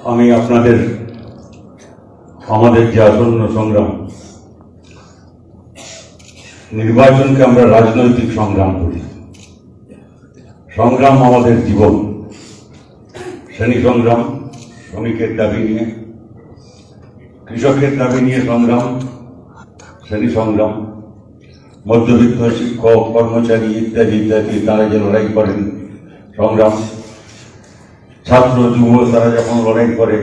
আমি আপনাদের আমাদের যে আসন্ন সংগ্রাম, নির্বাচনকে আমরা রাজনৈতিক সংগ্রাম করি। সংগ্রাম আমাদের জীবন। শ্রেণী সংগ্রাম, শ্রমিকের দাবি নিয়ে, কৃষকের দাবি নিয়ে সংগ্রাম, শ্রেণী সংগ্রাম, মধ্যবিত্ত শিক্ষক, কর্মচারী ইত্যাদি ইত্যাদি তারা যে লড়াই করেন সংগ্রাম, ছাত্র যুব তারা যখন লড়াই করে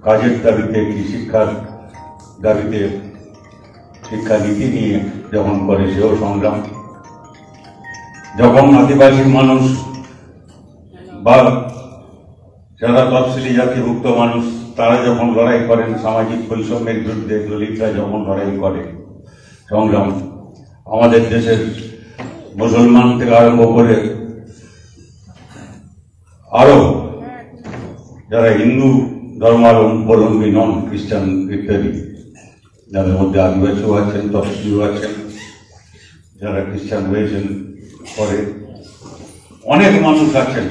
কাজের দাবিতে, কি শিক্ষার দাবিতে, শিক্ষা নীতি নিয়ে যখন করে সেও সংগ্রাম, যখন আদিবাসী মানুষ বা যারা তফসিলি জাতিভুক্ত মানুষ তারা যখন লড়াই করেন সামাজিক বৈষম্যের বিরুদ্ধে, দলিতরা যখন লড়াই করে সংগ্রাম, আমাদের দেশের মুসলমান থেকে আরম্ভ করে আরো যারা হিন্দু ধর্মাবলম্বী নন, খ্রিস্টান ইত্যাদি, যাদের মধ্যে আদিবাসীও আছেন, তফসিলিও আছেন, যারা খ্রিস্টান হয়েছেন পরে, অনেক মানুষ আছেন,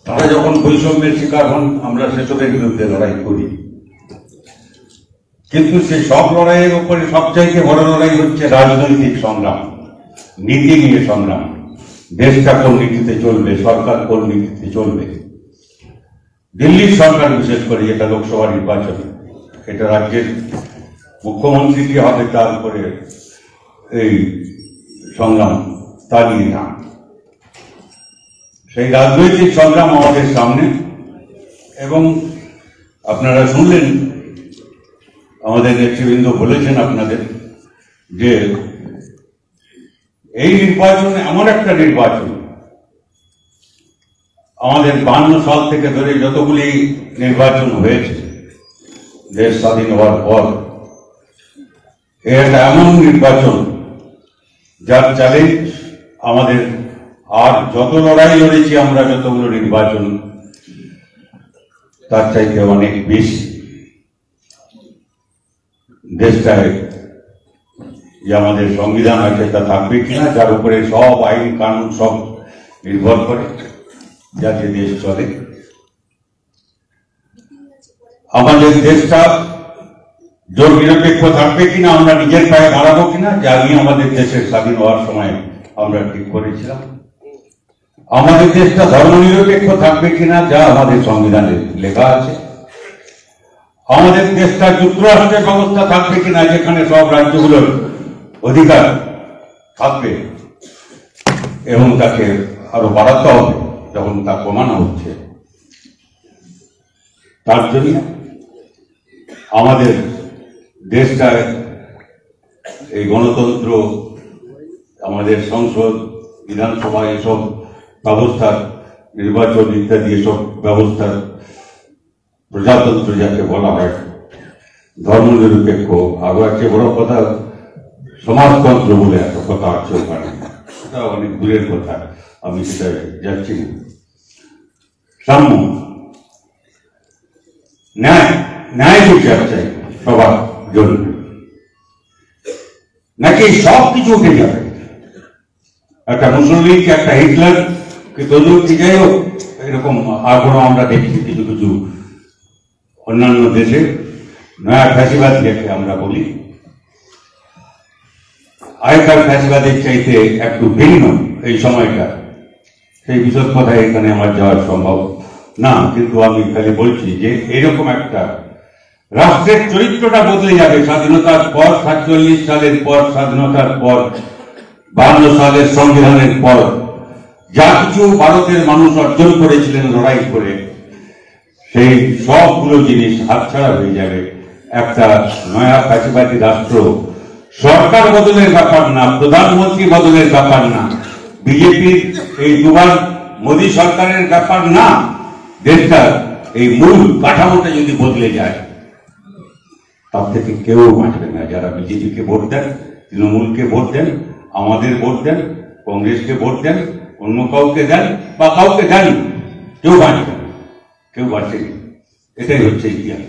তারা যখন বৈষম্যের শিকার হন আমরা সেসবের বিরুদ্ধে লড়াই করি। কিন্তু সেই সব লড়াইয়ের উপরে সবচাইতে বড় লড়াই হচ্ছে রাজনৈতিক সংগ্রাম, নীতি নিয়ে সংগ্রাম। দেশটা কোন নীতিতে চলবে, সরকার কোন নীতিতে চলবে। দিল্লির সরকার বিশেষ করে, যেটা লোকসভা নির্বাচন, এটা রাজ্যের মুখ্যমন্ত্রী কি হবে তার উপরে এই সংগ্রাম, তা নিয়ে না। সেই রাজনৈতিক সংগ্রাম আমাদের সামনে। এবং আপনারা শুনলেন আমাদের নেতৃবৃন্দ বলেছেন আপনাদের যে এই নির্বাচনে এমন একটা নির্বাচন, আমাদের 52 সাল থেকে ধরে যতগুলি নির্বাচন হয়েছে দেশ স্বাধীন হওয়ার পর, এটা এমন নির্বাচন যার চ্যালেঞ্জ আমাদের আর যত লড়াই লড়েছি আমরা, যতগুলো নির্বাচন, তার চাইতে অনেক বেশি। দেশটায় যে আমাদের সংবিধান আছে তা থাকবে কিনা, যার উপরে সব আইন কানুন সব নির্ভর করে, যাতে দেশ চলে। আমাদের দেশটা জোর নিরপেক্ষ থাকবে কিনা, আমরা নিজের পায়ে দাঁড়াবো কিনা, যা নিয়ে আমাদের দেশের স্বাধীন হওয়ার সময় আমরা ঠিক করেছিলাম। আমাদের দেশটা ধর্মনিরপেক্ষ থাকবে কিনা, যা আমাদের সংবিধানে লেখা আছে। আমাদের দেশটা যুক্তরাষ্ট্রের ব্যবস্থা থাকবে কিনা, যেখানে সব রাজ্যগুলোর অধিকার থাকবে এবং তাকে আরো বাড়াতে হবে যখন তা কমানো হচ্ছে। তার জন্য আমাদের দেশটায় এই গণতন্ত্র, আমাদের সংসদ, বিধানসভা, এসব ব্যবস্থার, নির্বাচন ইত্যাদি এসব ব্যবস্থার, প্রজাতন্ত্র যাকে বলা হয়, ধর্মনিরপেক্ষ, আরো একটা বড় কথা সমাজতন্ত্র বলে একটা কথা আছে ওখানে, সেটা অনেক দূরের কথা, আমি সেটা যাচ্ছি না। সাম্য, ন্যায়, ন্যায় বিচার চাই সবার জন্য, নাকি সব কিছু উঠে যাবে। একটা মুসলিম, একটা হিটলার কি তদুর কি, যাই হোক, এরকম আগ্রহ আমরা দেখছি কিছু কিছু অন্যান্য দেশে। নয়া ফ্যাসিবাদ যাকে আমরা বলি, আগেকার ফ্যাসিবাদের চাইতে একটু ভিন্ন এই সময়টা। সেই বিশদ কথা এখানে আমার যাওয়া সম্ভব না, কিন্তু আমি খালি বলছি যে এরকম একটা রাষ্ট্রের চরিত্রটা বদলে যাবে স্বাধীনতার পর, 47 সালের পর, স্বাধীনতার পর, 52 সালের সংবিধানের পর, যা কিছু ভারতের মানুষ অর্জন করেছিলেন লড়াই করে, সেই সবগুলো জিনিস হাতছাড়া হয়ে যাবে। একটা নয়া ফ্যাসিবাদী রাষ্ট্র, সরকার বদলের ব্যাপার না, প্রধানমন্ত্রী বদলের ব্যাপার না, বিজেপির এই দুবার মোদী সরকারের ব্যাপার না। দেশটার এই মূল কাঠামোটা যদি বদলে যায়, তার থেকে কেউ বাঁচবে না। যারা বিজেপিকে ভোট দেন, তৃণমূলকে ভোট দেন, আমাদের ভোট দেন, কংগ্রেসকে ভোট দেন, অন্য কাউকে দেন বা কাউকে দেন, কেউ বাঁচবে না, কেউ বাঁচেনি। এটাই হচ্ছে ইতিহাস।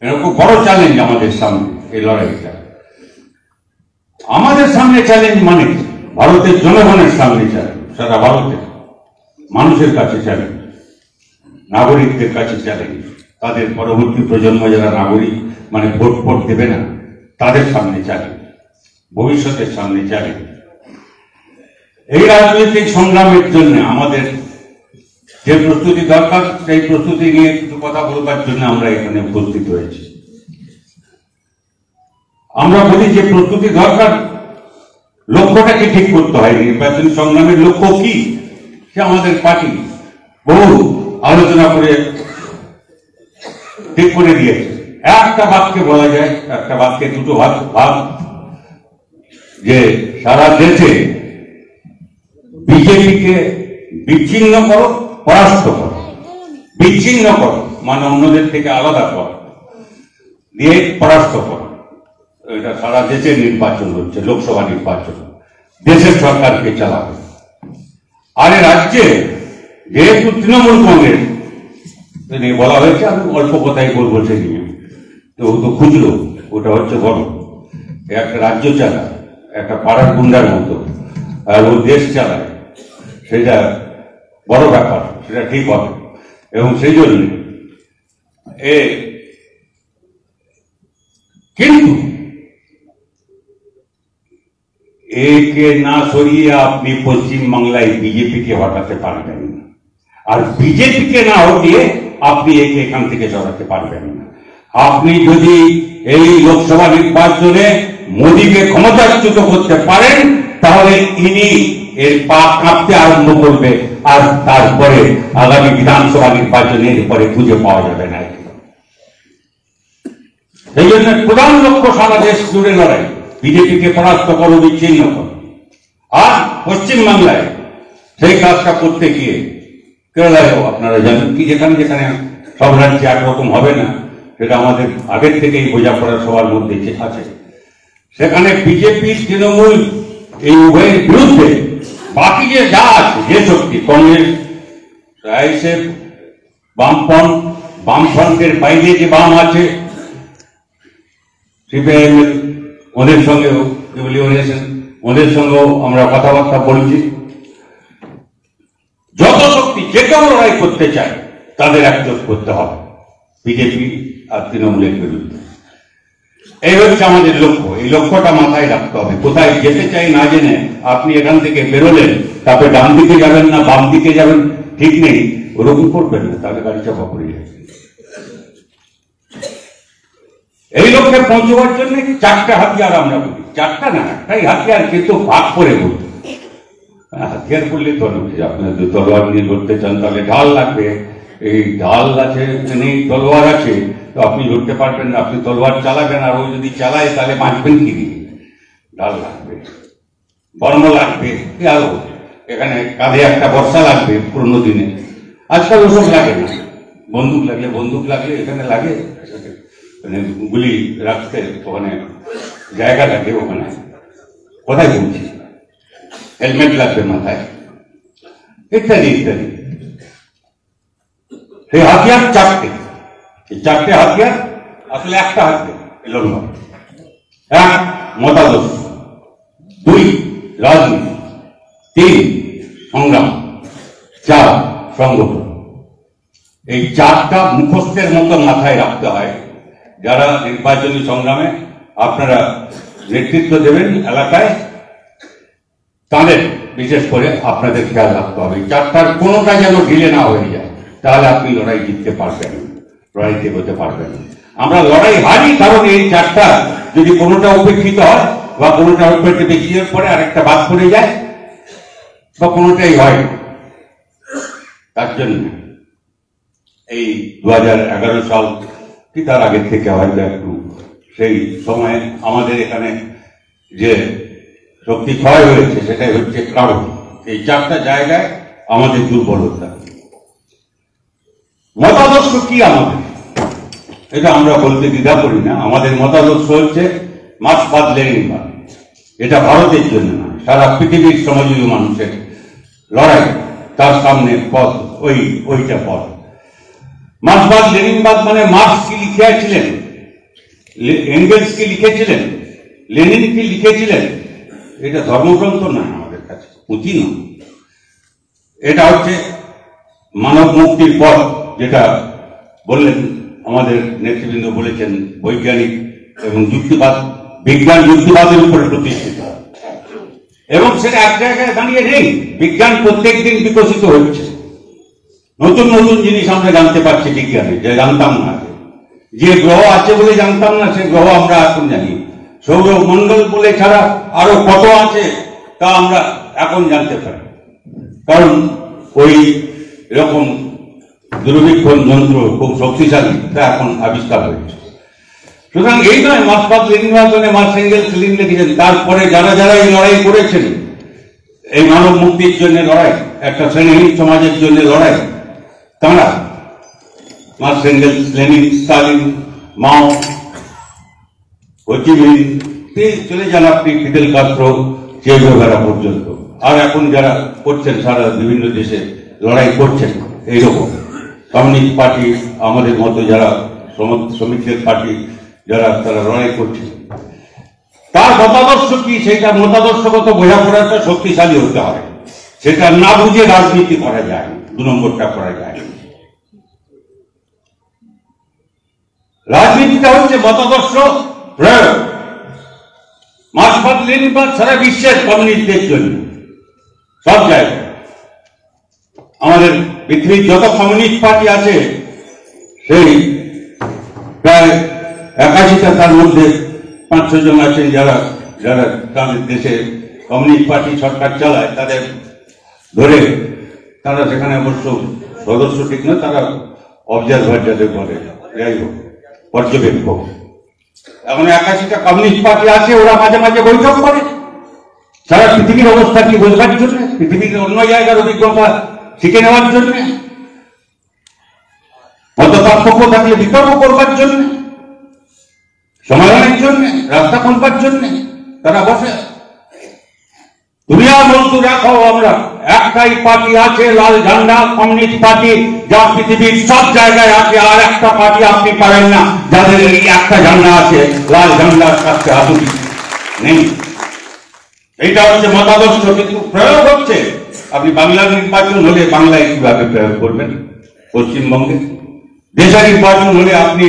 এরকম বড় চ্যালেঞ্জ আমাদের সামনে এই লড়াইটা। আমাদের সামনে চ্যালেঞ্জ মানে ভারতের জনগণের সামনে চ্যালেঞ্জ, সারা ভারতের মানুষের কাছে চ্যালেঞ্জ। নাগরিকদের কাছে চ্যালেঞ্জ, তাদের পরবর্তী প্রজন্ম যারা নাগরিক মানে ভোট দেবে না তাদের সামনে চ্যালেঞ্জ, ভবিষ্যতের সামনে চ্যালেঞ্জ। এই রাজনৈতিক সংগ্রামের জন্য আমাদের যে প্রস্তুতি দরকার সেই প্রস্তুতি নিয়ে কিছু কথা বলবার জন্য আমরা এখানে উপস্থিত হয়েছি। আমরা বলি যে প্রস্তুতি দরকার, লক্ষ্যটাকে ঠিক করতে হয়। নির্বাচনী সংগ্রামের লক্ষ্য কি সে আমাদের পার্টি বহু আলোচনা করে ঠিক করে দিয়েছে। একটা বাক্যে বলা যায়, একটা বাক্যে দুটো ভাগ, যে সারা দেশে বিজেপিকে বিচ্ছিন্ন করো, পরাস্ত করো। বিচ্ছিন্ন করো মানে অন্যদের থেকে আলাদা করো, দিয়ে পরাস্ত করো। এটা সারা দেশে নির্বাচন হচ্ছে, লোকসভা নির্বাচন, দেশের সরকারকে চালাবে। আর রাজ্যে যেহেতু তৃণমূল কংগ্রেস বলা হয়েছে, আমি অল্প কথাই বলবো সে নিয়ে, তো ও তো খুঁজলো, ওটা হচ্ছে বড়। একটা রাজ্য চালায় একটা পাড়ার গুন্ডার মতো, আর ও দেশ চালায়, সেটা বড় ব্যাপার, সেটা ঠিক হবে। এবং সেই জন্য কিন্তু একে না সরিয়ে আপনি পশ্চিমবাংলায় বিজেপিকে হটাতে পারবেন না, আর বিজেপিকে না হটিয়ে আপনি একে এখান থেকে সরাতে পারবেন না। আপনি যদি এই লোকসভা নির্বাচনে মোদীকে ক্ষমতাচ্যুত করতে পারেন তাহলে ইনি এর পা কাঁপতে আরম্ভ করবে, আর তারপরে আগামী বিধানসভা নির্বাচনের পরে খুঁজে পাওয়া যাবে না। সেই জন্য প্রধান লক্ষ্য সারা দেশ জুড়ে লড়াই, বিজেপিকে পরাস্ত করো, বিচ্ছিন্ন করো। আর পশ্চিমবাংলায় সেই কাজটা করতে গিয়ে কেরালায়ও আপনারা জানেন কি, যেখানে যেখানে সব রাজ্যে একরকম হবে না, সেটা আমাদের আগের থেকেই বোঝাপড়া সবার মধ্যে আছে। সেখানে বিজেপি তৃণমূল এই উভয়ের বিরুদ্ধে বাকি যে যা আছে, যে শক্তি, কংগ্রেস, আইএসএফ, বামফ্রন্টের বাইরে যে বাম আছে, সিপিআইএম, ওদের সঙ্গেও ওদের সঙ্গেও আমরা কথাবার্তা বলছি। যত শক্তি যে কেউ লড়াই করতে চায় তাদের একজোট করতে হবে বিজেপি আর তৃণমূলের বিরুদ্ধে। এই হচ্ছে আমাদের লক্ষ্য। এই লক্ষ্যটা মাথায় রাখতে হবে। কোথায় যেতে চাই না জেনে আপনি এখান থেকে বেরোলেন, তারপরে ডান দিকে যাবেন না বাম দিকে যাবেন ঠিক নেই, ওরকম করবেন না, তাহলে গাড়ি চাপা পড়ে যাবে। এই লক্ষ্যে পৌঁছবার জন্য চারটা হাতিয়ার আমরা বলি, চারটা না একটাই হাতিয়ার, কিন্তু ভাগ করে বলি। হাতিয়ার করলে তো আপনার তলোয়ার নিয়ে লড়তে চান তাহলে ঢাল লাগবে, এই ঢাল আছে নেই, তলোয়ার আছে, তো আপনি লড়তে পারবেন না। আপনি তলোয়ার চালাবেন, আর ও যদি চালায় তাহলে বাঁচবেন কি দিয়ে? ঢাল লাগবে, বর্ম লাগবে, আরো এখানে কাঁধে একটা বর্ষা লাগবে পুরোনো দিনে। আজকাল ওসব লাগে না, বন্দুক লাগলে এখানে লাগে, মানে গুলি রাখতে ওখানে জায়গা লাগে, ওখানে কোথায় বলছি, হেলমেট লাগবে মাথায়, ইত্যাদি ইত্যাদি। এই হাতিয়ার চারটে, এই চারটে হাতিয়ার আসলে একটা হাতিয়ার লড়বা। এক, মতাদর্শ; দুই, রাজনীতি; তিন, সংগ্রাম; চার, সংগঠন। এই চারটা মুখস্থের মতো মাথায় রাখতে হয়। যারা নির্বাচনী সংগ্রামে আপনারা নেতৃত্ব দেবেন এলাকায়, তাদের বিশেষ করে আপনাদের খেয়াল রাখতে হবে চারটার কোনোটা যেন ঢিলে না হয়ে যায়, তাহলে আপনি লড়াই জিততে পারবেন, লড়াইতে হতে পারবেন। আমরা লড়াই হারি কারণ এই চারটা যদি কোনোটা উপেক্ষিত হয় বা কোনোটা উপেক্ষিত বেশি পরে আরেকটা বাদ পড়ে যায় বা কোনোটাই হয়, তার জন্য এই 2011 সাল কি তার আগের থেকে হয়তো একটু সেই সময়ে আমাদের এখানে যে শক্তি ক্ষয় হয়েছে সেটাই হচ্ছে কারণ এই চারটা জায়গায় আমাদের দুর্বলতা। মতাদর্শ কি আমাদের, এটা আমরা বলতে দ্বিধা করি না। আমাদের মতাদর্শ হচ্ছে মার্ক্সবাদ লেনিনবাদ। এটা ভারতের জন্য না, সারা পৃথিবীর শ্রমজীবী মানুষের লড়াই, তার সামনে পথ ওইটা পথ। মার্ক্সবাদ লেনিনবাদ মানে মার্ক্স কি লিখিয়াছিলেন, এঙ্গেলস কি লিখেছিলেন, লেনিন কি লিখেছিলেন, এটা ধর্মগ্রন্থ নয় আমাদের কাছে, পুঁথি নয়। এটা হচ্ছে মানব মুক্তির পথ, যেটা বললেন আমাদের নেতৃবৃন্দ বলেছেন বৈজ্ঞানিক এবং যুক্তিবাদ, বিজ্ঞান যুক্তিবাদের উপরে প্রতিষ্ঠিত, এবং সেটা এক জায়গায় দাঁড়িয়ে নেই। বিজ্ঞান প্রত্যেক দিন বিকশিত হচ্ছে, নতুন নতুন জিনিস আমরা জানতে পারছি বিজ্ঞানে, যে জানতাম না। যে গ্রহ আছে বলে জানতাম না, সে গ্রহ আমরা এখন জানি। সৌরমণ্ডল বলে ছাড়া আরো কত আছে তা আমরা এখন জানতে পারি, কারণ ওই এরকম দূরবীক্ষণ যন্ত্র খুব শক্তিশালী, তা এখন আবিষ্কার হয়েছে। সুতরাং এই নয় মার্কসবাদ লেনিনবাদে মার্কস এঙ্গেলস লেনিন লিখেছেন, তারপরে যারা যারা এই লড়াই করেছেন, এই মানব মুক্তির জন্য লড়াই, একটা শ্রেণীহীন সমাজের জন্য লড়াই, তারা মার্কস এঙ্গেলস লেনিন স্টালিন মাও হোচিমিন চলে যান আপনি ফিদেল কাস্ত্রো চে গুয়েভারা পর্যন্ত, আর এখন যারা করছেন সারা বিভিন্ন দেশে লড়াই করছেন এইরকম কমিউনিস্ট পার্টি, আমাদের মতো যারা শ্রমিকদের পার্টি যারা, তারা লড়াই করছে। তার মতাদর্শ কি, সেটা মতাদর্শগত বোঝাপড়াটা শক্তিশালী হতে হবে। সেটা না বুঝে রাজনীতি করা যায়, 2 নম্বরটা করা যায়। রাজনীতিটা হচ্ছে মতাদর্শ প্রয়োগ। মার্কসবাদ লেনিনবাদ সারা বিশ্বের কমিউনিস্টদের জন্য, সব জায়গায় আমাদের পৃথিবীর যত কমিউনিস্ট পার্টি আছে, সেই প্রায় 81টা, তার মধ্যে 5-6 জন আছেন যারা যারা তাদের দেশে কমিউনিস্ট পার্টি সরকার চালায়, তাদের ধরে তারা সেখানে অবশ্য সদস্য ঠিক না, তারা অবজারভার যাদের বলে, যাই হোক পর্যবেক্ষক। এখন 81টা কমিউনিস্ট পার্টি আছে, ওরা মাঝে মাঝে বৈঠক করে সারা পৃথিবীর অবস্থা কি বোঝবার জন্য, পৃথিবীর অন্য জায়গার অভিজ্ঞতা শিখে নেওয়ার জন্য, মত পার্থক্য থাকলে বিতর্ক করবার জন্য, সমাধানের জন্য, রাস্তা খুলবার জন্য তারা বসে। দুনিয়া বলতে রাখো, আমরা একটাই পার্টি আছে, লাল ঝান্ডা কমিউনিস্ট পার্টি, যা পৃথিবীর সব জায়গায় আছে। আর একটা পার্টি আপনি পাবেন না যাদের এই একটা ঝান্ডা আছে, লাল ঝান্ডার কাছে হাতুড়ি নেই। এইটা হচ্ছে মতাদর্শ, কিন্তু প্রয়োগ হচ্ছে। আপনি বাংলার নির্বাচন হলে বাংলায় কিভাবে প্রয়োগ করবেন, পশ্চিমবঙ্গে দেশে নির্বাচন হলে আপনি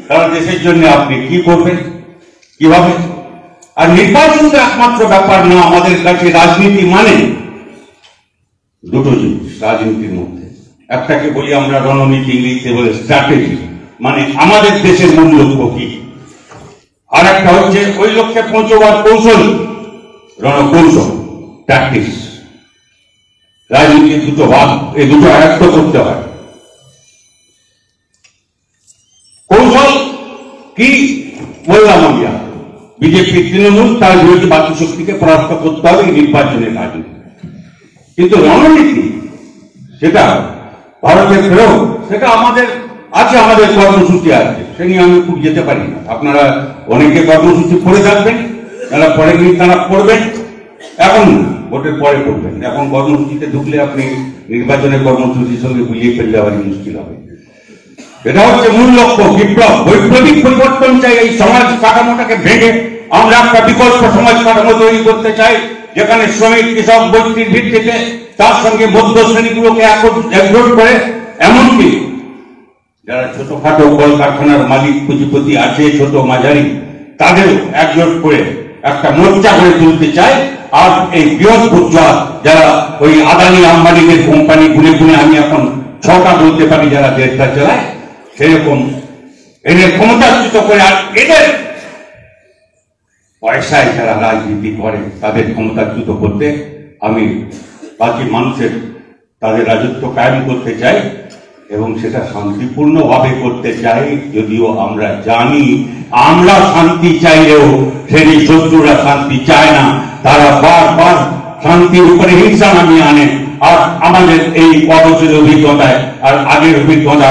সারা দেশের জন্য আপনি কি করবেন, কিভাবে? আর নির্বাচন তো একমাত্র ব্যাপার না আমাদের কাছে। রাজনীতি মানে দুটো জিনিস রাজনীতির মধ্যে, একটাকে বলি আমরা রণনীতি, ইংরেজিতে বলে স্ট্র্যাটেজি, মানে আমাদের দেশের মূল লক্ষ্য কি, আর একটা হচ্ছে ওই লক্ষ্যে পৌঁছবার কৌশল, রণকৌশল, ট্যাকটিক্স। রাজনীতির দুটো ভাগ, এই দুটো আয়ত্ত করতে হয়। কৌশল কি বললাম আমরা, বিজেপি তৃণমূল তার বিরোধী বাকি শক্তিকে পরাস্ত করতে হবে নির্বাচনের রাজনীতি। কিন্তু রণনীতি সেটা ভারতের প্রয়োগ, সেটা আমাদের আছে, আমাদের কর্মসূচি আছে, সে নিয়ে আমি খুব যেতে পারি না। আপনারা অনেকে কর্মসূচি পড়ে থাকবেন, যারা পড়েননি তারা পড়বেন, এখন ভোটের পরে পড়বেন। এখন কর্মসূচিতে ঢুকলে আপনি নির্বাচনের কর্মসূচির সঙ্গে গুলিয়ে ফেললে আবার মুশকিল হবে। এটা হচ্ছে মূল লক্ষ্য, বিপ্লব, বৈপ্লবিক পরিবর্তন চাই। এই সমাজ কাঠামোটাকে ভেঙে আমরা একটা বিকল্প সমাজ কাঠামো তৈরি করতে চাই, যেখানে শ্রমিক কৃষক বৈশ্বিক ভিত্তিতে, তার সঙ্গে মধ্য শ্রেণীগুলোকে একজোট করে, এমনকি যারা ছোটখাটো কলকারখানার মালিক পুঁজিপতি আছে ছোট মাঝারি, তাদের একজোট করে একটা মোর্চা করে তুলতে চাই। আর এই বৃহৎ বুর্জোয়া যারা ওই আদানি আম্বানিদের কোম্পানি গুনে গুনে আমি এখন 6টা বলতে পারি যারা দেশটা চালায়, সেরকম এদের ক্ষমতাচ্যুত করে, আর এদের পয়সায় যারা রাজনীতি করে তাদের ক্ষমতাচ্যুত করতে আমি বাকি মানুষের তাদের রাজত্ব কায়েম করতে চাই, এবং সেটা শান্তিপূর্ণভাবে করতে চাই। যদিও আমরা জানি আমরা শান্তি চাইলেও সেই শত্রুরা শান্তি চায় না, তারা বারবার শান্তির উপরে হিংসা নামিয়ে আনে। আর আমাদের এই কবচের অভিজ্ঞতায় আর আগের অভিজ্ঞতা,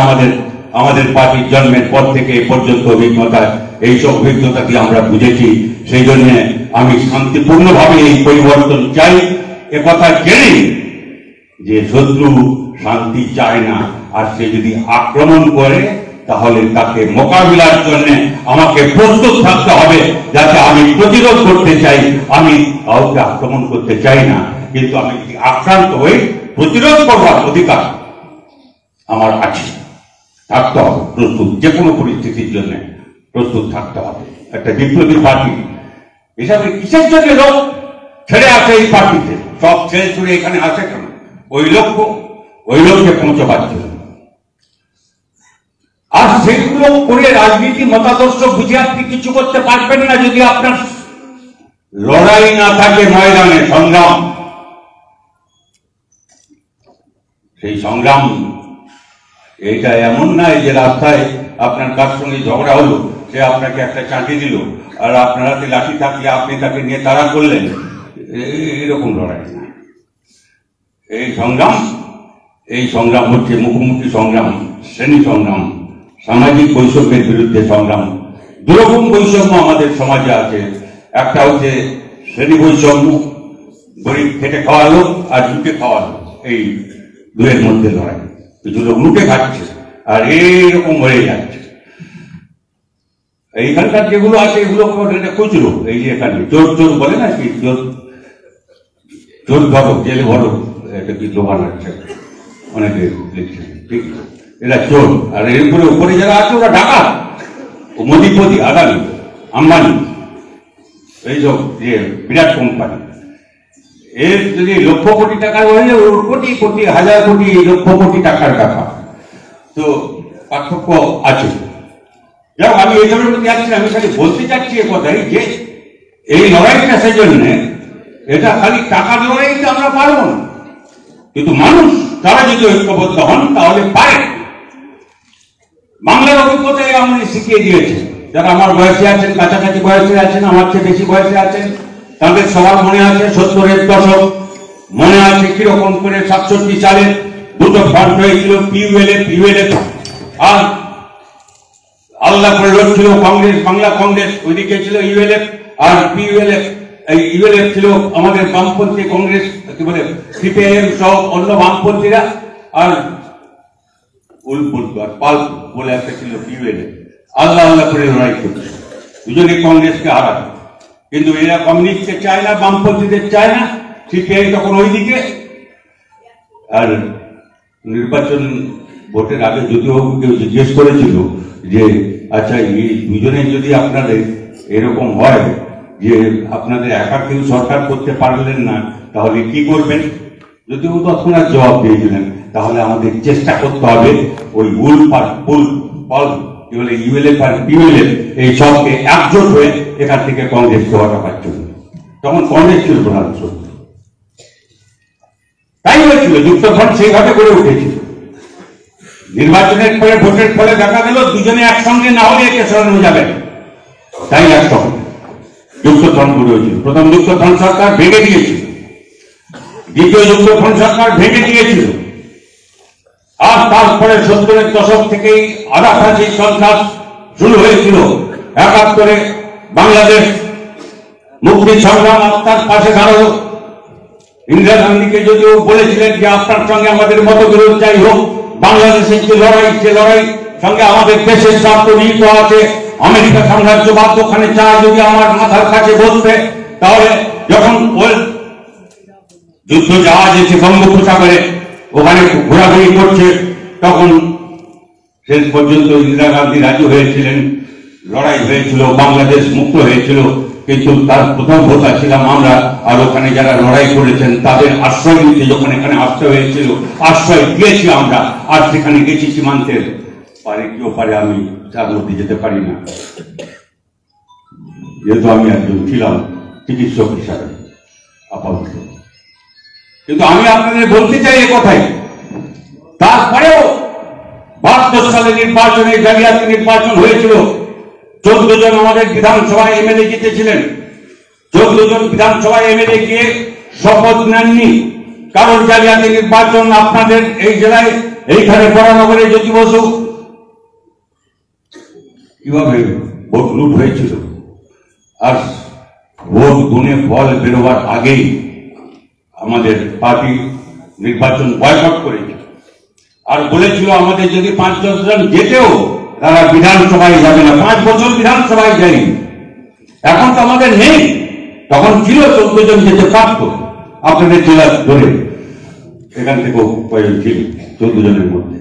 আমাদের পার্টির জন্মের পর থেকে এই পর্যন্ত অভিজ্ঞতায় এইসব অভিজ্ঞতা কি আমরা বুঝেছি। সেই জন্য আমি শান্তিপূর্ণভাবে এই পরিবর্তন চাই, একথা জেনে যে শত্রু শান্তি চায় না, আর সে যদি আক্রমণ করে তাহলে তাকে মোকাবিলার জন্য আমাকে প্রস্তুত থাকতে হবে। যাতে আমি প্রতিরোধ করতে চাই, আমি কাউকে আক্রমণ করতে চাই না, কিন্তু আমি যদি আক্রান্ত হই প্রতিরোধ করবার অধিকার আমার আছে। থাকতে হবে প্রস্তুত, যে কোনো পরিস্থিতির জন্য প্রস্তুত থাকতে হবে। একটা বিপ্লবী পার্টি হিসাবে কিসের জন্য লোক ছেড়ে আসে এই পার্টিতে, সব ছেড়ে ছুড়ে এখানে আসে কেন? ওই লক্ষ্যে পৌঁছবার জন্য। আর সেগুলো করে রাজনীতি মতাদর্শ বুঝে আপনি কিছু করতে পারবেন না যদি আপনার লড়াই না থাকে ময়দানে, সংগ্রাম। সেই সংগ্রাম এইটা এমন নয় যে রাস্তায় আপনার কার সঙ্গে ঝগড়া হলো, সে আপনাকে একটা চাঁটি দিল আর আপনার হাতে লাঠি থাকলে আপনি তাকে নিয়ে তাড়া করলেন, এরকম লড়াই না। এই সংগ্রাম হচ্ছে মুখোমুখি সংগ্রাম, শ্রেণী সংগ্রাম, সামাজিক বৈষম্যের বিরুদ্ধে সংগ্রাম। দুরকম বৈষম্য আমাদের সমাজে আছে, একটা হচ্ছে শ্রেণী বৈষম্য, গরিব খেটে খাওয়া লোক আর লুটে খাওয়া লোক, এই দুয়ের মধ্যে লড়াই। কিছু লোক লুটে খাচ্ছে আর এইরকম হয়ে যাচ্ছে। এইখানকার যেগুলো আছে এগুলো খুচরো, এই যে এখানে চোর বলে না কি, চোর ধরো জেলে ভরো, এটা কি দোকান আছে অনেকে লিখছে, ঠিক, এরা চোর। আর এরপরে উপরে যারা আছে ওরা ডাকাত, মোদিপতি, আদানি, আম্বানি, এইসব যে বিরাট কোম্পানি। এর যদি লক্ষ কোটি টাকার হলে কোটি কোটি হাজার কোটি লক্ষ কোটি টাকার ব্যাপার, তো পার্থক্য আছে। যাক, আমি এই ধরনের মধ্যে যাচ্ছি না, আমি খালি বলতে চাচ্ছি এ কথাই যে এই লড়াইটা সেজন্য, এটা খালি টাকার লড়াইতে আমরা পারবো না, কিন্তু মানুষ তারা যদি ঐক্যবদ্ধ হন তাহলে পারে। বাংলার অভিজ্ঞতায় আমাদের শিখিয়ে দিয়েছে, যারা আমার বয়সে আছেন, কাছাকাছি বয়সে আছেন, আমার চেয়ে বেশি বয়সে আছেন, তাদের সবার মনে আছে 70-এর দশক, মনে আছে কিরকম করে 67 সালে দুটো ফ্রন্ট হয়েছিল, পিইউএলএফ আর আল্লাহ করে লড়ছিল কংগ্রেস, বাংলা কংগ্রেস, ওইদিকে ছিল ইউএলএফ আর পিইউএলএফ। ইউএলএফ ছিল আমাদের বামপন্থী কংগ্রেস, কি বলে সিপিআইএম সহ অন্য বামপন্থীরা, আর পাল বলে একটা ছিল পিইউএলএফ। আল্লাহ করে লড়াই করছে, দুজনে কংগ্রেসকে হারাবে। কিন্তু এরা কমিউনিস্টকে চায় না, বামপন্থীদের চায় না, সিপিআই তখন ওইদিকে। আর নির্বাচন ভোটের আগে যদিও কেউ জিজ্ঞেস করেছিল যে আচ্ছা এই দুজনে যদি আপনাদের এরকম হয় যে আপনাদের একা কেউ সরকার করতে পারলেন না তাহলে কি করবেন, যদিও তৎক্ষণাৎ জবাব দিয়েছিলেন তাহলে আমাদের চেষ্টা করতে হবে ওই ইউএলএফ আর পিইউএলএফ এই সবকে একজোট হয়ে এখান থেকে কংগ্রেসকে হটাবার জন্য। তখন কংগ্রেস ছিল প্রধান শক্তি, তাই হয়েছিল যুক্তফ্রন্ট সেইভাবে গড়ে উঠেছিল। নির্বাচনের পরে ভোটের ফলে দেখা গেল দুজনে একসঙ্গে না হলে একে সরানো যাবে, তাই একসঙ্গে যুক্তফ্রন্ট গড়ে হয়েছিল। প্রথম যুক্তফ্রন্ট সরকার ভেঙে দিয়েছিল, দ্বিতীয় যুক্তফ্রন্ট সরকার ভেঙে দিয়েছিল, আর তারপরে 70-এর দশক থেকেই আদাখাসি সন্ত্রাস শুরু হয়েছিল। 71-এ বাংলাদেশ মুক্তি সংগ্রাম আপনার পাশে দাঁড়ালো। ইন্দিরা গান্ধীকে যদিও বলেছিলেন যে আপনার সঙ্গে আমাদের মতবিরোধ যাই হোক, বাংলাদেশের যে লড়াই সঙ্গে আমাদের দেশের স্বার্থ নিহিত আছে, আমেরিকা সাম্রাজ্যবাদ ওখানে চায় যদি আমার মাথার কাছে বসবে, তাহলে যখন যুদ্ধ জাহাজ এসে বঙ্গোপসাগরে ওখানে ঘোরাঘুরি করছে, তখন শেষ পর্যন্ত ইন্দিরা গান্ধী রাজি হয়েছিলেন, লড়াই হয়েছিল, বাংলাদেশ মুক্ত হয়েছিল। কিন্তু তার প্রথম ভোটা ছিলাম আমরা, আর ওখানে যারা লড়াই করেছেন তাদের আশ্রয় নিতে যখন এখানে আসতে হয়েছিল, আশ্রয় দিয়েছি আমরা। আর সেখানে গেছি সীমান্তের পারে, কেউ পারে, আমি তার মধ্যে যেতে পারি না, যেহেতু আমি একজন ছিলাম চিকিৎসক হিসাবে আপাতত। কিন্তু আমি আপনাদের বলতে চাই এ কথাই, তারপরেও 72 সালে নির্বাচনে, জালিয়াতি নির্বাচন হয়েছিল, 14 জন আমাদের বিধানসভায় এমএলএ জিতেছিলেন। 14 জন বিধানসভায় এমএলএ গিয়ে শপথ নেননি, কারণ জালিয়াতি নির্বাচন আপনাদের এই জেলায়, এইখানে বরানগরে জ্যোতি বসু কিভাবে ভোট লুট হয়েছিল। আর ভোট গুনে ফল বেরোবার আগেই আমাদের পার্টি নির্বাচন বয়কট করেছিল, আর বলেছিল আমাদের যদি 5-10 জন যেতেও তারা বিধানসভায় যাবে না। 5 বছর বিধানসভায় যায়নি, এখন তো আমাদের নেই, তখন ছিল 14 জন যেতে পারত আপনাদের জেলা ধরে, এখান থেকেও কয়েকজন ছিল 14 জনের মধ্যে।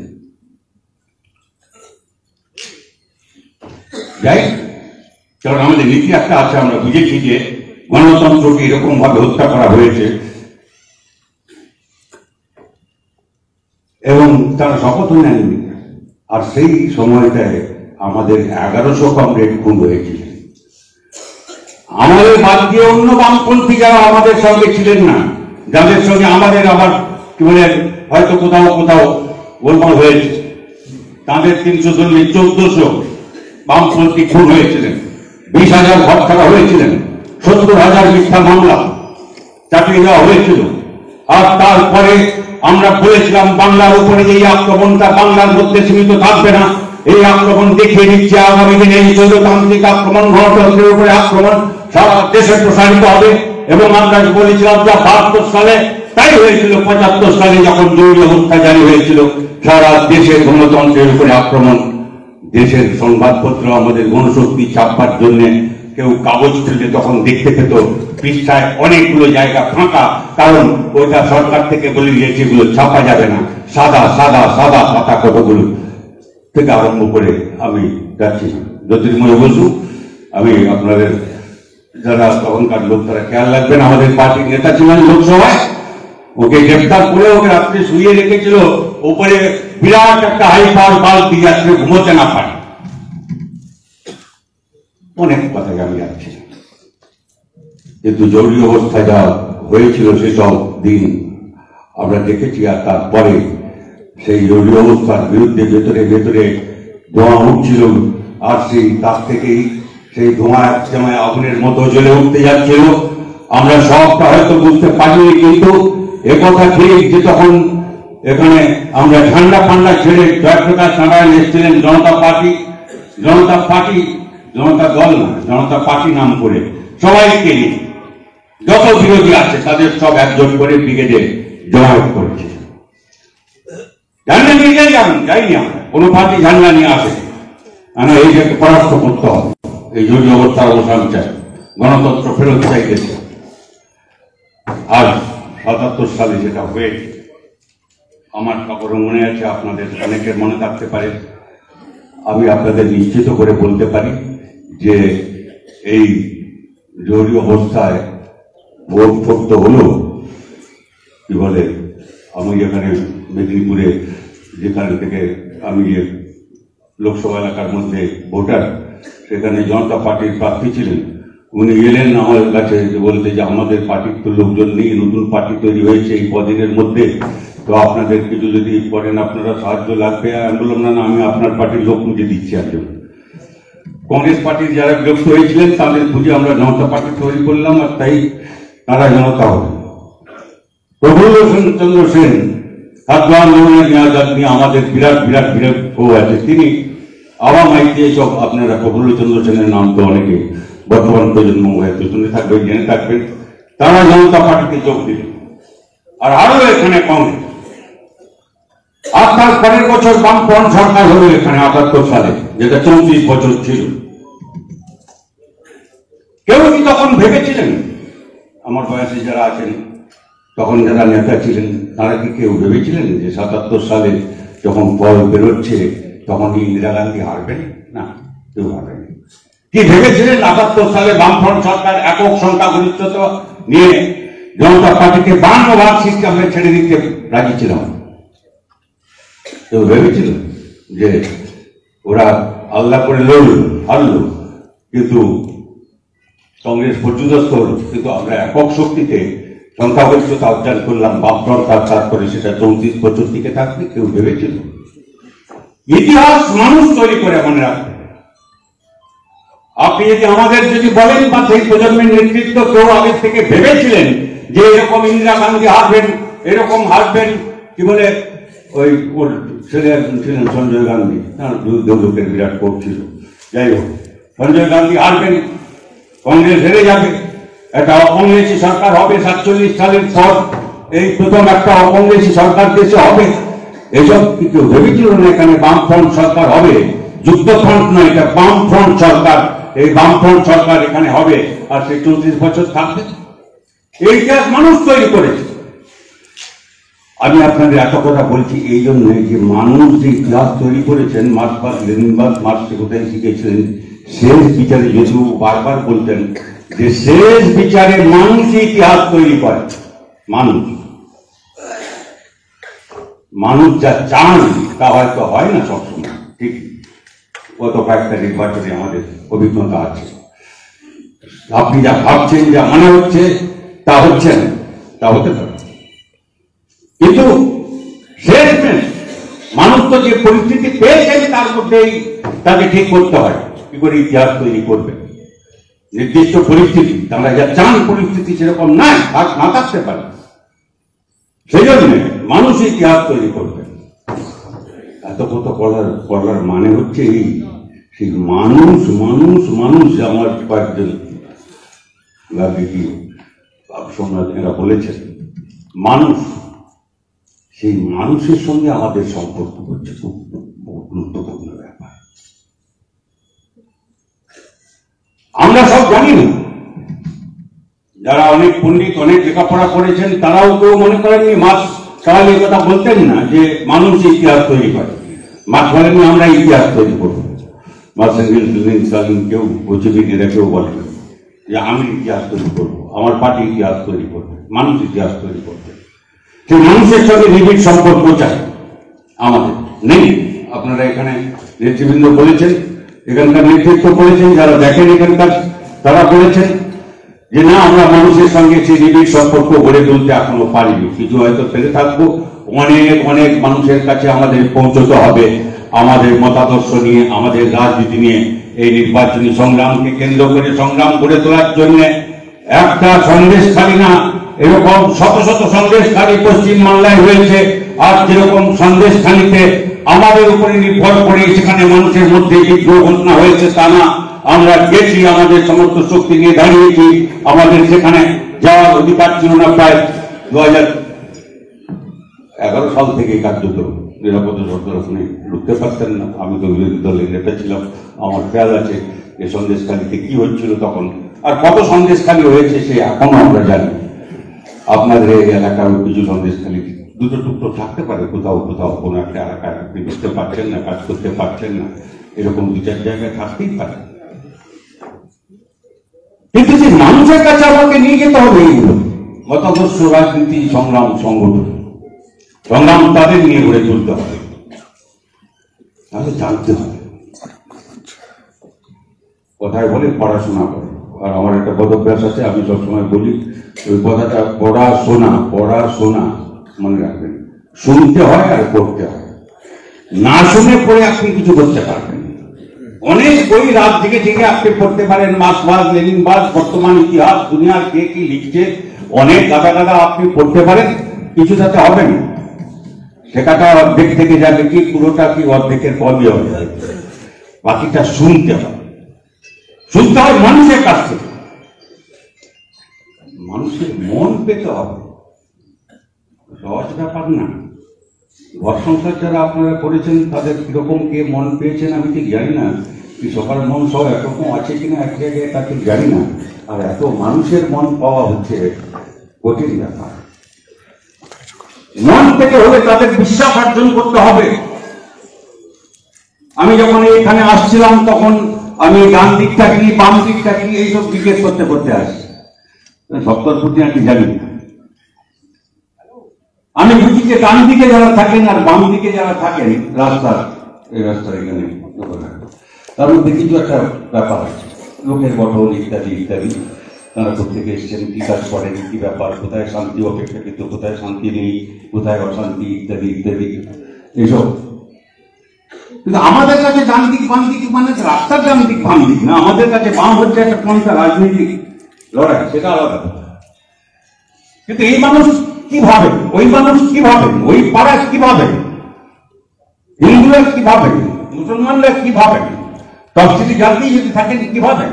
যাই, কারণ আমাদের নীতি একটা আছে, আমরা বুঝেছি যে গণতন্ত্রকে এরকম ভাবে হত্যা করা হয়েছে এবং তারা শপথও নেননি। আর সেই সময়টায় আমাদের 1100 কমরেড খুন হয়েছিল। আমাদের বাদ দিয়ে অন্য বামপন্থী যারা আমাদের সঙ্গে ছিলেন না, যাদের সঙ্গে আমাদের আবার কি বলে হয়তো কোথাও কোথাও গোলমাল হয়েছে, তাদের 340 1400 বামপন্থী খুন হয়েছিলেন, 20,000 ঘর ছাড়া হয়েছিলেন, 70,000 মিথ্যা মামলা চাপিয়ে দেওয়া হয়েছিল। আর তারপরে আমরা বলেছিলাম বাংলার উপরে এই আক্রমণটা বাংলার মধ্যে সীমিত থাকবে না, এই আক্রমণ দেখিয়ে দিচ্ছে আগামী দিনে এই স্বৈরতান্ত্রিক আক্রমণ, গণতন্ত্রের উপরে আক্রমণ সারা দেশে প্রসারিত হবে। এবং আমরা বলেছিলাম যা 72 সালে তাই হয়েছিল, 75 সালে যখন জরুরি অবস্থা জারি হয়েছিল, সারা দেশে গণতন্ত্রের উপরে আক্রমণ। দেশের সংবাদপত্র আমাদের গণশক্তি ছাপবার জন্য কেউ কাগজ খুললে তখন দেখতে পেত পৃষ্ঠায় অনেকগুলো জায়গা ফাঁকা, কারণ ওইটা সরকার থেকে বলে দিয়েছে এগুলো ছাপা যাবে না। সাদা সাদা সাদা পাতা কতগুলো থেকে আরম্ভ করে আমি যাচ্ছি জ্যোতির্ময় বসু। আমি আপনাদের যারা তখনকার লোক তারা খেয়াল রাখবেন, আমাদের পার্টির নেতা ছিলেন লোকসভায়, ওকে গ্রেফতার করে ওকে রাত্রে শুয়ে রেখেছিল, উপরে বিরাট একটা হাই পাওয়ার বাল্ব দিয়ে আসলে ঘুমোতে না পারে। অনেক কথায় আমি যাচ্ছি, কিন্তু জরুরি অবস্থা যা হয়েছিল সেসব দিন আমরা দেখেছি। আর তারপরে সেই জরুরি অবস্থার বিরুদ্ধে ভেতরে ভেতরে ধোঁয়া উঠছিল, আর সেই তার থেকেই সেই ধোঁয়া এক সময় আগুনের মতো জ্বলে উঠতে যাচ্ছিল। আমরা সবটা হয়তো বুঝতে পারিনি, কিন্তু একথা ঠিক যে তখন এখানে আমরা ঠান্ডা ঠান্ডা ছেড়ে জয়প্রকাশ নারায়ণ এসেছিলেন জনতা পার্টি, জনতা দল না, জনতা পার্টি নাম করে সবাইকে নিয়ে যত বিরোধী আছে তাদের সব একজন করে ব্রিগেডে জমায়েত করেছে। ঝান্ডা নিয়ে যাইনি আমরা, কোনো পার্টি ঝান্ডা নিয়ে আসে আমরা এই যে পরাস্ত করতে হবে, এই জরুরি অবস্থার অবসান চাই, গণতন্ত্র ফেরত চাইতেছে। আর 77 সালে যেটা হয়েছে আমার খবরও মনে আছে, আপনাদের অনেকের মনে থাকতে পারে। আমি আপনাদের নিশ্চিত করে বলতে পারি যে এই জরুরি অবস্থায় ভোট ঠোক্ত হলো, কি বলে, আমি এখানে মেদিনীপুরে যেখান থেকে আমি লোকসভা এলাকার মধ্যে ভোটার, সেখানে জনতা পার্টির প্রার্থী ছিলেন, উনি এলেন আমার কাছে বলতে যে আমাদের পার্টির তো লোকজন নেই, নতুন পার্টি তৈরি হয়েছে এই কদিনের মধ্যে, তো আপনাদের কিছু যদি করেন আপনারা সাহায্য লাগবে। আমি বললাম না, আমি আপনার পার্টির লোক খুঁজে দিচ্ছি একজন। কংগ্রেস পার্টির যারা বিরক্ত হয়েছিলেন তাদের খুঁজে আমরা জনতা পার্টি তৈরি করলাম, আর তাই তারা জনতা হবে। প্রফুল্ল চন্দ্র সেন নিয়ে আমাদের বিরাট বিরাট বিরাট বউ আছে, তিনি আবার মাইক দিয়ে সব, আপনারা প্রফুল্ল চন্দ্র সেনের নাম তো অনেকে বর্তমান প্রজন্ম হয়তো শুনে থাকবেন, জেনে থাকবেন, তারা জনতা পার্টিতে যোগ দিলেন। আর আরো এখানে কংগ্রেস। আর তার পরের বছর বামফ্রন্ট সরকার হলো এখানে 78 সালে, যেটা 34 বছর ছিল। কেউ কি তখন ভেবেছিলেন, আমার বয়সে যারা আছেন তখন যারা নেতা ছিলেন, তারা কি কেউ ভেবেছিলেন যে 77 সালে যখন ফল বেরোচ্ছে তখন ইন্দিরা গান্ধী হারবেন? না, কেউ হারবেন। কি ভেবেছিলেন 78 সালে বামফ্রন্ট সরকার একক সংখ্যাগরিষ্ঠতা নিয়ে জনতা পার্টিকে 52 ভাগ সিট আমরা ছেড়ে দিতে রাজি ছিলাম? কেউ ভেবেছিল যে ওরা আল্লাহ করে হারলো, কিন্তু কংগ্রেস পর্যদস্ত হলো, কিন্তু আমরা একক শক্তিতে সংখ্যাগরিষ্ঠতা অর্জন করলাম বামফ্রন্ট, তারপরে সেটা 34 বছর দিকে থাকবে? কেউ ভেবেছিল? ইতিহাস মানুষ তৈরি করে, মনে রাখবে। আপনি যদি আমাদের যদি বলেন বা সেই প্রজন্মের নেতৃত্ব কেউ আগে থেকে ভেবেছিলেন যে এরকম ইন্দিরা গান্ধী হারবেন, এরকম হারবেন, কি বলে ওই ওর ছেলে একজন ছিলেন সঞ্জয় গান্ধী, তার লোকের বিরাট কোপ ছিল, যাই হোক, সঞ্জয় গান্ধী হারবেন, কংগ্রেস হেরে যাবে, একটা অকংগ্রেসী সরকার হবে 47 সালের পর, এই প্রথম একটা অকংগ্রেসী সরকার দেশে হবে, এসব কি কেউ ভেবেছিল না? এখানে বামফ্রন্ট সরকার হবে, যুক্তফ্রন্ট নয়, এটা বামফ্রন্ট সরকার, এই বামফ্রন্ট সরকার এখানে হবে, আর সেই 34 বছর থাকবে। এই ইতিহাস মানুষ তৈরি করেছে। আমি আপনাদের এত কথা বলছি এই জন্য যে মানুষ যে ইতিহাস তৈরি করেছেন, মার্ক্সবাদ লেনিনবাদ, মার্ক্স কোথায় শিখেছিলেন, শেষ বিচারে যদিও বারবার বলতেন যে শেষ বিচারে মানুষই ইতিহাস তৈরি করে। মানুষ যা চান তা হয়তো হয় না সবসময়, ঠিক গত কয়েকটা নির্বাচনে আমাদের অভিজ্ঞতা আছে। আপনি যা ভাবছেন, যা মনে হচ্ছে তা হচ্ছে না, তা হতে পারে, কিন্তু শেষমেশ মানুষ তো যে পরিস্থিতি পেয়েছেন তার মধ্যেই তাকে ঠিক করতে হয় কি করে ইতিহাস তৈরি করবে। নির্দিষ্ট পরিস্থিতি, তারা যা চান পরিস্থিতি সেরকম না থাকতে পারে, সেই জন্য মানুষ ইতিহাস তৈরি করবে। এত কত বলার মানে হচ্ছে এই সেই মানুষ মানুষ মানুষ। আমার কয়েকজন এরা বলেছেন মানুষ, সেই মানুষের সঙ্গে আমাদের সম্পর্ক হচ্ছে খুব গুরুত্বপূর্ণ ব্যাপার। আমরা সব জানি না, যারা অনেক পণ্ডিত অনেক লেখাপড়া করেছেন তারাও কেউ মনে করেননি মার্ক্স তাহলে এই কথা বলতেন না যে মানুষ ইতিহাস তৈরি করে। মার্ক্স বলেননি আমরা ইতিহাস তৈরি করবো। মার্ক্স কেউ বুঝিবিরা কেউ বলেন যে আমি ইতিহাস তৈরি করবো, আমার পার্টি ইতিহাস তৈরি করবে, মানুষ ইতিহাস তৈরি করবে। সেই মানুষের সঙ্গে নিবিড় সম্পর্ক চাই আমাদের নেই। আপনারা এখানে নেতৃবৃন্দ বলেছেন, এখানকার নেতৃত্ব করেছেন, যারা দেখেন এখানকার তারা বলেছেন যে না আমরা মানুষের সঙ্গে সেই নিবিড় সম্পর্ক গড়ে তুলতে এখনো পারিনি, কিছু হয়তো ফেলে থাকবো। অনেক অনেক মানুষের কাছে আমাদের পৌঁছতে হবে আমাদের মতাদর্শ নিয়ে, আমাদের রাজনীতি নিয়ে। এই নির্বাচনী সংগ্রামকে কেন্দ্র করে সংগ্রাম গড়ে তোলার জন্য একটা সন্দেশখালী না, এরকম শত শত সন্দেশখালী পশ্চিমবাংলায় হয়েছে। আর যেরকম সন্দেশখালীতে আমাদের উপরে নির্ভর করে সেখানে মানুষের মধ্যে বিদ্রোহ ঘটনা হয়েছে তা না, আমরা গেছি, আমাদের সমস্ত শক্তি নিয়ে দাঁড়িয়েছি। আমাদের সেখানে যাওয়ার অধিকার ছিল না প্রায় 2011 সাল থেকে কার্যত নিরাপত্তা সরকার ওখানে ঢুকতে পারতেন না। আমি তো বিরোধী দলের নেতা ছিলাম, আমার খেয়াল আছে যে সন্দেশখালীতে কি হচ্ছিল তখন, আর কত সন্দেশখালী হয়েছে সে এখনো আমরা জানি। আপনাদের এই এলাকার কিছু সন্দেশখালী দুটো টুকরো থাকতে পারে, কোথাও কোথাও কোনো একটা এলাকায় আপনি ঢুকতে পারছেন না, কাজ করতে পারছেন না, এরকম দু চার জায়গায় থাকতেই পারে। কিন্তু যে মানুষের কাছে আমাকে নিয়ে যেতে হবে এইগুলো মতাদর্শ, রাজনীতি, সংগ্রাম, সংগঠন, সংগ্রাম তাদের নিয়ে গড়ে তুলতে হবে, তাহলে জানতে হবে। কথায় বলে পড়াশোনা করে, আর আমার একটা পদভ্যাস আছে, আমি সবসময় বলি ওই কথাটা পড়াশোনা মনে রাখবেন। শুনতে হয় আর পড়তে হয়, না শুনে পড়ে আপনি কিছু করতে পারবেন। অনেক বই রাত থেকে থেকে আপনি পড়তে পারেন, মার্ক্সবাদ লেনিনবাদ, বর্তমান ইতিহাস, দুনিয়ার কে কি লিখছে, অনেক গাদা গাদা আপনি পড়তে পারেন, কিছু তাতে হবে না। শেখাটা অর্ধেক থেকে যাবে কি পুরোটা কি অর্ধেকের কমই হয়ে যাবে। বাকিটা শুনতে হয়, শুনতে হয় মানুষের কাছ থেকে, মানুষের মন পেতে হবে। সহজ ব্যাপার না। ঘর সংসার যারা আপনারা করেছেন তাদের কিরকম কে মন পেয়েছেন আমি ঠিক জানি না, কি সবার মন সব একরকম আছে কিনা এক জায়গায় তা ঠিক জানি না। আর এত মানুষের মন পাওয়া হচ্ছে কঠিন ব্যাপার। মন থেকে হলে তাদের বিশ্বাস অর্জন করতে হবে। আমি যখন এখানে আসছিলাম তখন আমি ডান দিকটা কি বাম দিকটা কি এইসব জিজ্ঞেস করতে করতে আসি, সপ্তর ফুটি আর কি জানি না। আমি বুঝি যে ডান দিকে যারা থাকেন আর বাম দিকে যারা থাকেন রাস্তার এখানে তার মধ্যে কিছু একটা ব্যাপার আছে, লোকের গঠন ইত্যাদি ইত্যাদি, তারা কোথেকে এসেছেন, কি কাজ করেন, কি ব্যাপার, কোথায় শান্তি অপেক্ষাকৃত, কোথায় শান্তি নেই, কোথায় অশান্তি ইত্যাদি ইত্যাদি এইসব। কিন্তু আমাদের কাছে ডান দিক বাম দিক মানে রাস্তার ডান দিক বাম দিক না, আমাদের কাছে বাম হচ্ছে একটা কোনটা রাজনৈতিক লড়াই, সেটা আলাদা। কিন্তু এই মানুষ কি ভাবে, ওই মানুষ কি ভাবে, ওই পাড়া কি ভাবে, হিন্দুরা কি ভাবে, মুসলমানরা কি ভাবে, তফসিলি জাতি যদি থাকেন কি ভাবে,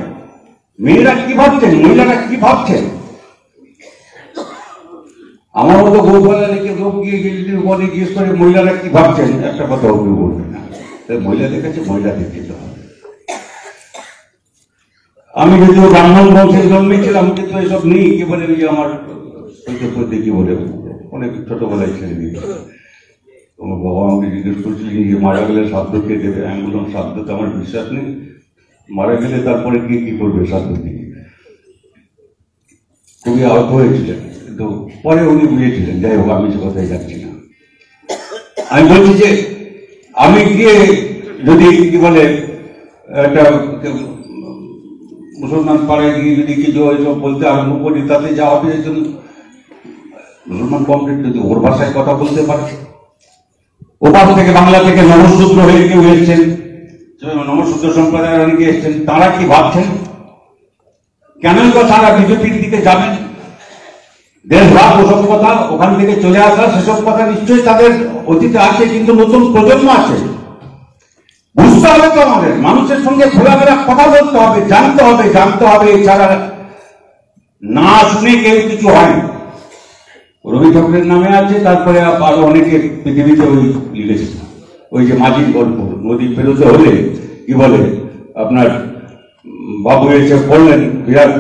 মেয়েরা কি ভাবছেন, মহিলারা কি ভাবছেন। আমার মতো গৌপালাকে লোক গিয়ে বলে জিজ্ঞেস করে মহিলারা কি ভাবছেন, একটা কথা কেউ বলবে না। মহিলাদের কাছে মহিলাদের যেতে হবে। আমি যদিও ব্রাহ্মণ বংশের জন্মেছিলাম কিন্তু এসব নেই, কি বলে আমার কি বলে অনেক ছোটবেলায় ছেড়ে দিয়েছে। তোমার বাবা আমাকে জিজ্ঞেস করছিলেন যে মারা গেলে শ্রাদ্ধ কে দেবে, আমি বললাম শ্রাদ্ধতে আমার বিশ্বাস নেই, মারা গেলে তারপরে কে কি করবে শ্রাদ্ধ দিয়ে। খুবই আহত হয়েছিলেন, কিন্তু পরে উনি বুঝেছিলেন। যাই হোক, আমি সে কথায় যাচ্ছি না। আমি বলছি যে আমি গিয়ে যদি কি বলে একটা মুসলমান পাড়ায় গিয়ে যদি কিছু এসব বলতে আরম্ভ করি, তাতে যা হবে একজন মুসলমান কমপ্লিট যদি ওর ভাষায় কথা বলতে পারে। ওপাশ থেকে বাংলা থেকে নমশূদ্র হয়ে কেউ এসছেন, নমশূদ্র সম্প্রদায়ের অনেকে এসছেন, তারা কি ভাবছেন? কেনই তো তারা বিজেপির দিকে যাবেন? দেশভাগ ওসব কথা, ওখান থেকে চলে আসা সেসব কথা নিশ্চয়ই তাদের অতীতে আছে, কিন্তু নতুন প্রজন্ম আছে। বুঝতে হবে তো আমাদের, মানুষের সঙ্গে খোলামেলা কথা বলতে হবে, জানতে হবে। এছাড়া না শুনে কেউ কিছু হয় না। রবি ঠাকুরের নামে আছে, তারপরে আরো অনেকে পৃথিবীতে ওই লিখেছে, ওই যে মাঝির গল্প, নদী পেরোতে হলে কি বলে আপনার বাবু এসে পড়লেন, বিরাট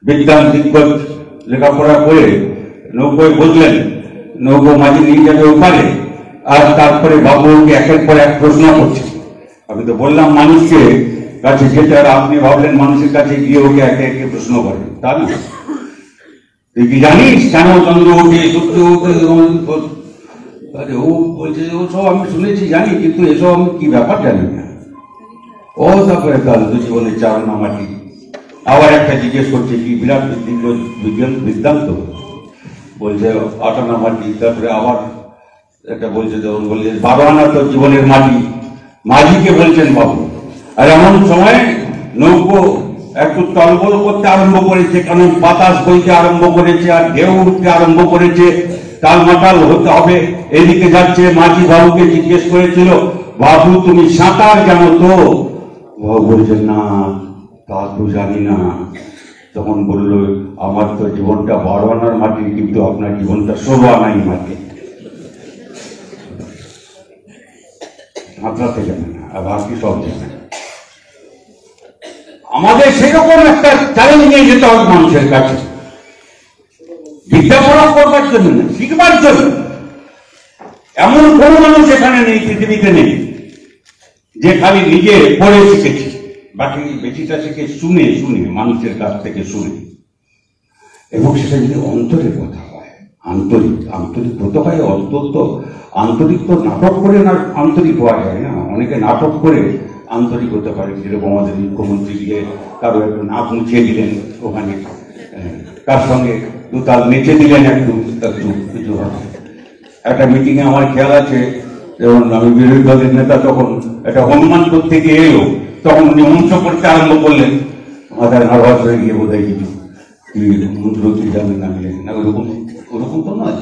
বিদ্যান দিগ্গজ, লেখাপড়া করে নৌকোয় বসলেন, নৌকো মাঝি নিয়ে যাবে ওপারে, আর তারপরে বাবুকে একের পর এক প্রশ্ন করছে। আমি তো বললাম মানুষকে কাছে যেতে, আর আপনি ভাবলেন মানুষের কাছে গিয়ে ওকে একে একে প্রশ্ন করেন, তা না। তুই কি জানিস কেন চন্দ্র ওঠে, সূর্য ওঠে? ও বলছে ওসব আমি শুনেছি জানি, কিন্তু এসব আমি কি ব্যাপার জানি না। ও তারপরে তার জীবনের চারণা মাটি। আবার একটা জিজ্ঞেস করছে কি বিরাট বিদ্যান্ত, বলছে 8 আনা মাটি। তারপরে আবার একটা বলছে, যখন বলছে 12 আনা তো জীবনের মাটি, মাঝিকে বলছেন বাবু। আর এমন সময় নৌকো একটু তলবল করতে আরম্ভ করেছে, কারণ বাতাস বইতে আরম্ভ করেছে আর ঢেউ উঠতে আরম্ভ করেছে, টালমাটাল হতে হবে। এদিকে যাচ্ছে, মাঝি বাবুকে জিজ্ঞেস করেছিল, বাবু তুমি সাঁতার জানো তো? বাবু বলছে না, তা তো জানি না। তখন বলল, আমার তো জীবনটা 12 আনার মাটি, কিন্তু আপনার জীবনটা 16 আনাই মাটি। সাঁতরাতে জানে না, আর বাকি সব জানে। আমাদের সেরকম একটা চ্যালেঞ্জ নিয়ে যেতে হবে মানুষের কাছে, বিদ্যাপড়া করবার জন্য না, শিখবার জন্য। এমন কোন মানুষ এখানে নেই, পৃথিবীতে নেই, যে খালি নিজে পড়ে শিখেছে, বাকি বেশিটা শিখে শুনে শুনে, মানুষের কাছ থেকে শুনে। এবং সেটা যদি অন্তরের কথা হয়, আন্তরিক হতে হয়। অন্তত আন্তরিক তো নাটক করে না আন্তরিক হওয়া যায় না, অনেকে নাটক করে আন্তরিক হতে পারে। যেরকম আমাদের মুখ্যমন্ত্রী গিয়ে কারো একটু নাক মুছিয়ে দিলেন ওখানে, তার সঙ্গে দুতাল নেচে দিলেন একটু কিছু। একটা মিটিংয়ে আমার খেয়াল আছে, যেমন আমি বিরোধী দলের নেতা, তখন একটা হনুমানপুর থেকে এলো, তখন উনি মঞ্চ করতে আরম্ভ করলেন। মাথায় নার্ভাস হয়ে গিয়ে বোধহয় কিছু মন্ত্র কি জানেন না, না ওরকম তো নয়।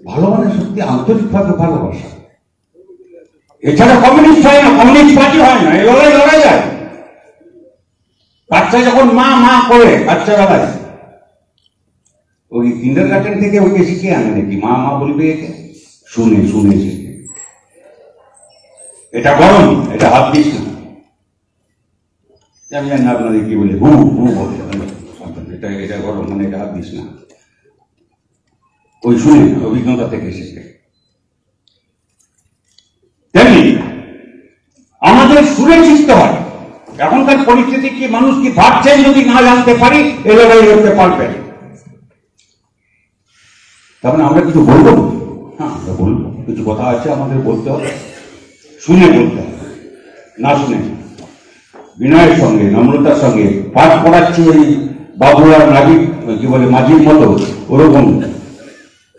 ভালো মানে সত্যি আন্তরিকভাবে ভালোবাসা। এছাড়া কমিউনিস্ট হয় না, কমিউনিস্ট পার্টি হয় না, এই লড়াই যায়। বাচ্চা যখন মা মা করে বাচ্চা বেলায়, ওই কিন্ডারগার্টেন থেকে ওকে শিখে আনে নাকি, মা মা বলবে, শুনে শুনে শিখে। এটা গরম, এটা হাত দিস না। আমি জানি না আপনাদের কি বলে, হু হু বলে, এটা গরম মানে এটা হাত দিস না। ওই শুনে অভিজ্ঞতা থেকে শিখে। তেমনি আমাদের শুনে শিখতে হয়। এখনকার পরিস্থিতি কি, মানুষ কি ভাবছেন, যদি না জানতে পারি এ লড়াই করতে পারবে। তার মানে আমরা কিছু বলবো, হ্যাঁ আমরা বলবো, কিছু কথা আছে আমাদের বলতে হবে, শুনে বলতে হবে, না শুনে বিনয়ের সঙ্গে, নম্রতার সঙ্গে। পাঠ পড়াচ্ছি ওই বাবু আর নাবিক কি বলে মাঝির মতো, ওরকম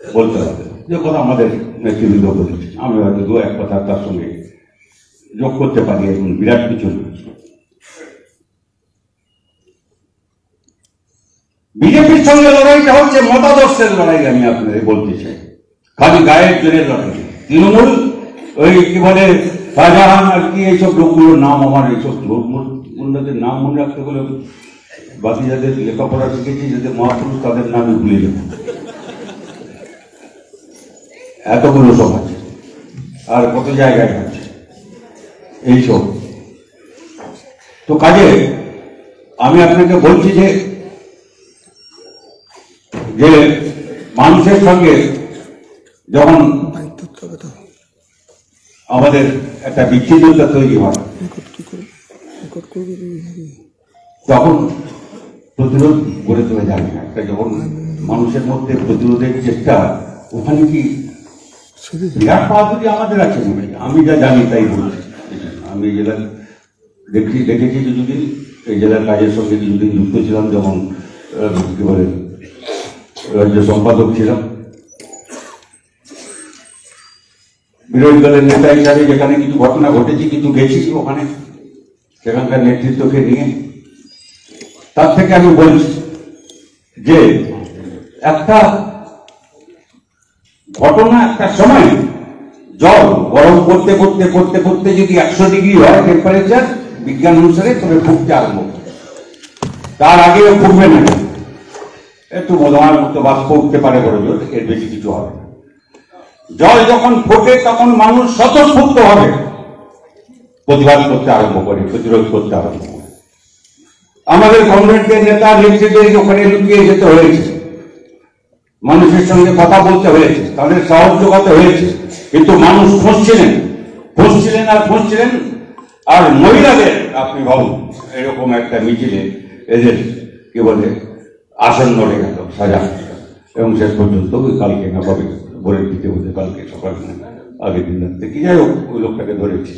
বলতে হবে। যে কথা আমাদের নেতৃবৃন্দ বলেছে, আমি হয়তো 2-1 কথা তার সঙ্গে যোগ করতে পারি, এখন বিরাট কিছু না। বিজেপির সঙ্গে লড়াইটা হচ্ছে মতাদর্শের লড়াই। আমি আপনাদের বলতে চাই, খালি গায়ের জোরের লড়াই। তৃণমূল ওই কি বলে শাহজাহান আর কি, এইসব লোকগুলোর নাম, আমার এইসব লোকগুলোদের নাম মনে রাখতে হলে, বাকি যাদের লেখাপড়া শিখেছি, যাদের মহাপুরুষ, তাদের নামই ভুলে যাবো। এতগুলো সব আছে, আর কত জায়গায় আছে এইসব। তো কাজে আমি আপনাকে বলছি যে মানুষের সঙ্গে যখন আমাদের একটা বিচ্ছিন্নতা তৈরি হয় তখন প্রতিরোধ গড়ে তোলা যাবে না। একটা যখন মানুষের মধ্যে প্রতিরোধের চেষ্টা, ওখানে কি বিরাট বাহাদুরি আমাদের আছে মনে হয়। আমি যা জানি তাই বলছি। আমি এই জেলার দেখেছি কিছুদিন, এই জেলার কাজের সঙ্গে কিছুদিন যুক্ত ছিলাম, যেমন কি বলে রাজ্য সম্পাদক ছিলাম, বিরোধী দলের নেতা হিসাবে যেখানে কিছু ঘটনা ঘটেছি, কিছু গেছি ওখানে সেখানকার নেতৃত্বকে নিয়ে। তার থেকে আমি বলছি যে একটা ঘটনা, একটা সময় জল গরম করতে করতে করতে করতে যদি 100 ডিগ্রি হয় টেম্পারেচার বিজ্ঞান অনুসারে, তবে ফুটতে আরম্ভ, তার আগেও ফুটবে না, একটু মধুমার মতো বাষ্প উঠতে পারে বড় জোর, এর বেশি কিছু হবে না। জল যখন ফোটে তখন মানুষ স্বতঃস্ফূর্ত হবে, প্রতিবাদ করতে আরম্ভ করে, প্রতিরোধ করতে আরম্ভ করে। আমাদের কংগ্রেসের নেতা নেত্রীদের ওখানে লুকিয়ে যেতে হয়েছে, মানুষের সঙ্গে কথা বলতে হয়েছে, তাদের সাহস যোগাতে হয়েছে, কিন্তু মানুষ খুঁজছিলেন আর খুঁজছিলেন। আর মহিলাদের আপনি ভাবুন, এরকম একটা মিছিলে এদের কি বলে আসন্ন রেখে গেল সাজা, এবং শেষ পর্যন্ত ওই কালকে না পাবে ভোরের দিতে হতে, কালকে সকাল আগের দিন রাত্রে কি যাই হোক ওই লোকটাকে ধরেছি।